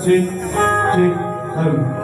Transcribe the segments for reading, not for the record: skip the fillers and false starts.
Chick, chick, hum.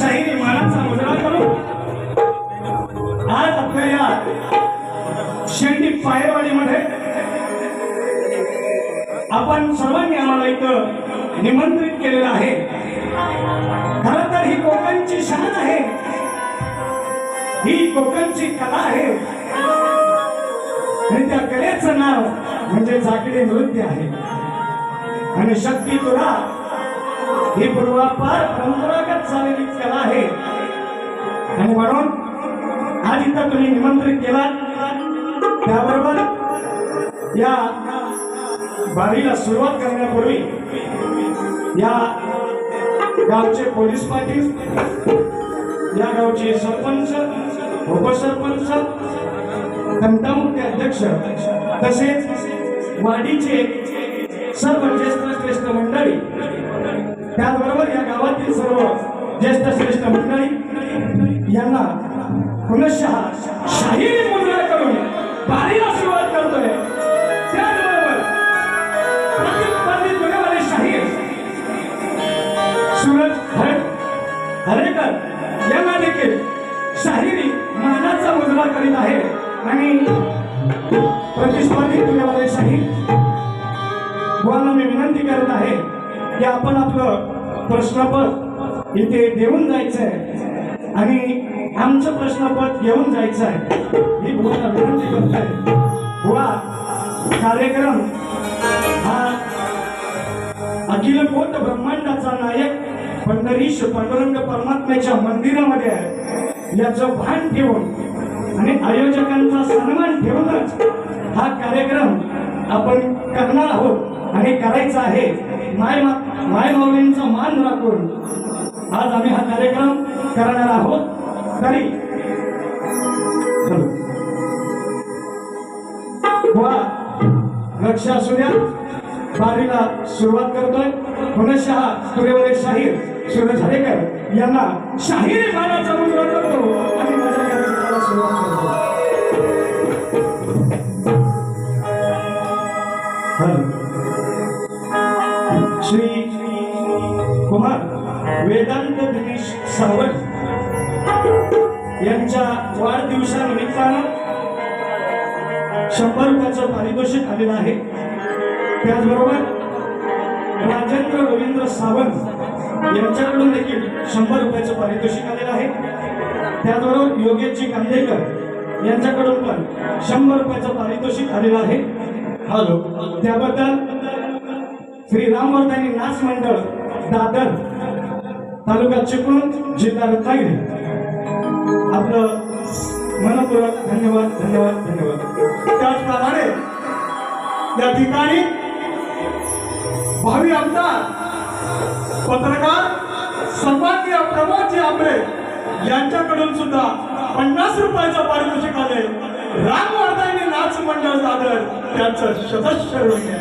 शाहीरी मानाचा मुजरा करू आज आपल्या या शेंडी पायरवाडीमध्ये आपण सर्वांनी आम्हाला इथं निमंत्रित केलेलं आहे. खरं तर ही कोकणची शान आहे, ही कोकणची कला आहे आणि त्या कलेचं नाव म्हणजे जागडी नृत्य आहे. आणि शक्ती तुरा ही पूर्वापार परंपरागत झालेली कला आहे. आणि म्हणून आज इथं तुम्ही निमंत्रित केला, त्याबरोबर या बारीला सुरुवात करण्यापूर्वी या गावचे पोलीस पाटील, या गावचे सरपंच, उपसरपंच, तंटामुख्य अध्यक्ष तसेच वाडीचे सर्व ज्येष्ठ मंडळी, त्याचबरोबर या गावातील सर्व ज्येष्ठ श्रेष्ठ मंडळी यांना पुनश्चः शाहीर मुद्रा करून बारीला सुरुवात करतोय. त्याचबरोबर प्रतिस्पर्धी तुरेवाले शाहीर सूरज हरेकर यांना देखील शाहिरी मानाचा मुजरा करीत आहे. आणि प्रतिस्पर्धी तुरेवाले शाहीर बुवांना मी विनंती करत आहे की आपण आपलं प्रश्नपत्र इथे देऊन जायचंय आणि आमचं प्रश्नपत्र घेऊन जायचं आहे, ही बुवांना विनंती करत आहे. बुवा, कार्यक्रम हा अखिल कोट ब्रह्मांडाचा नायक पंढरीश पांडुरंग परमात्म्याच्या मंदिरामध्ये आहे याचं भान ठेवून आणि आयोजकांचा सन्मान ठेवूनच हा कार्यक्रम आपण करणार आहोत आणि करायचा आहे. मायमाऊलींचा मान राखून आज आम्ही हा कार्यक्रम करणार आहोत. तरी लक्ष असू द्या, बारीला सुरुवात करतोय. पुनश्चः तुरेवाले शाहीर सूरज हरेकर यांना शाहीर मानाचा मुजरा करतो आणि माझ्या कार्यक्रमाला सुरुवात करतो. श्री कुमार वेदांत दिनेश सावंत यांच्या वाढदिवसानिमित्तानं 100 रुपयाचं पारितोषिक आलेलं आहे. त्याचबरोबर राजेंद्र रवींद्र सावंत यांच्याकडून देखील 100 रुपयाचं पारितोषिक आलेलं आहे. त्याचबरोबर योगेशजी कांदेकर यांच्याकडून पण 100 रुपयाचं पारितोषिक आलेलं आहे. हॅलो, त्याबद्दल श्री रामवर्धानी नाच मंडळ दादर तालुका चिपळूण जिल्हा रत्नागिरी आपलं मनपूर्वक धन्यवाद धन्यवाद धन्यवाद. त्याचप्रमाणे या ठिकाणी भावी आमदार पत्रकार सन्माननीय प्रमोदजी आंबे यांच्याकडून सुद्धा 50 रुपयाचं पारितोषिक आले. रामवर्धानी नाच मंडळ दादर त्यांचं सदस्य ऋणी.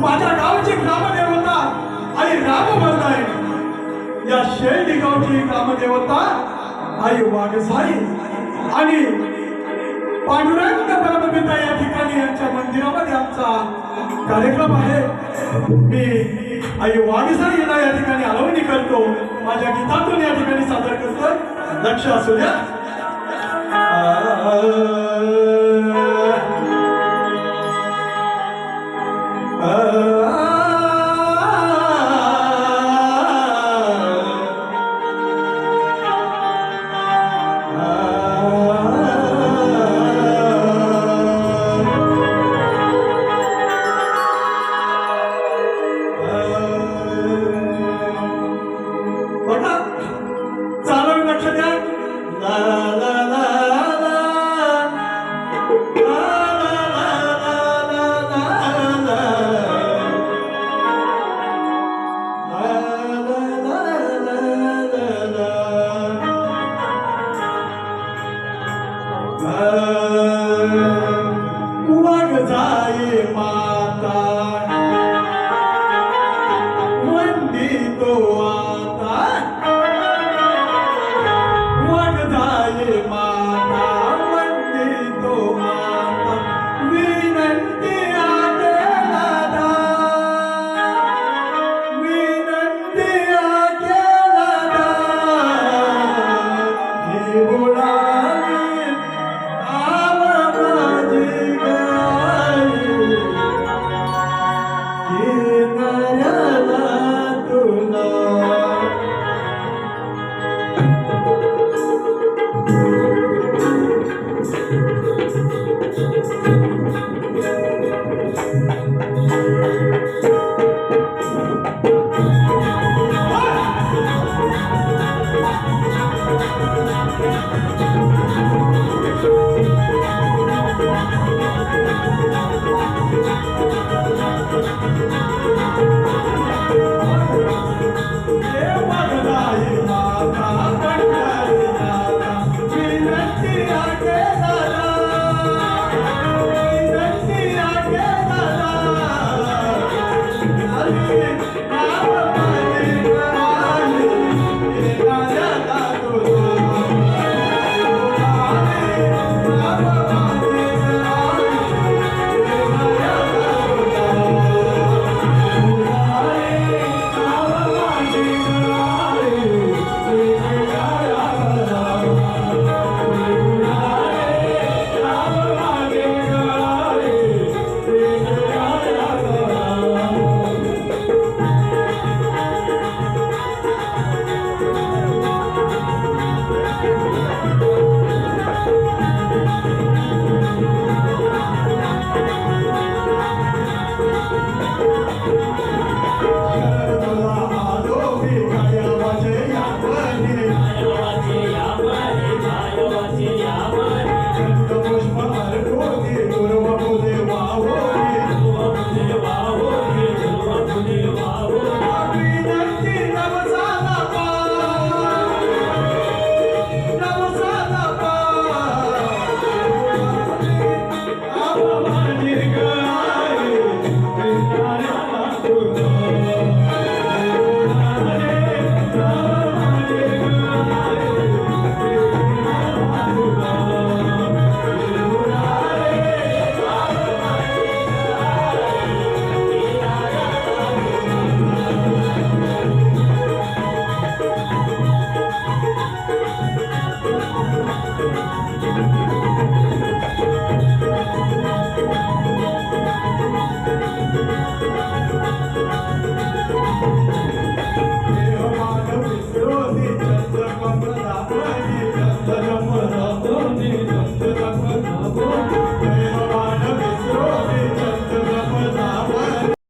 माझ्या गावची ग्रामदेवता आई रामवर्धानी, या शेळडी गावची ग्रामदेवता आई वाघसाई आणि पांडुरंग परमपिता या ठिकाणी यांच्या मंदिरामध्ये आमचा कार्यक्रम आहे. मी आई वाघसाईला या ठिकाणी आळवणी करतो, माझ्या गीतातून या ठिकाणी सादर करतोय. लक्ष असू द्या. वाघ जाई माता वंदितो आता वाघ जाई माता वंदितो आता विनंती आटे दादा विनंती आटे दादा हे बोलावी आवा माझी गाई किनाऱ्याला तुला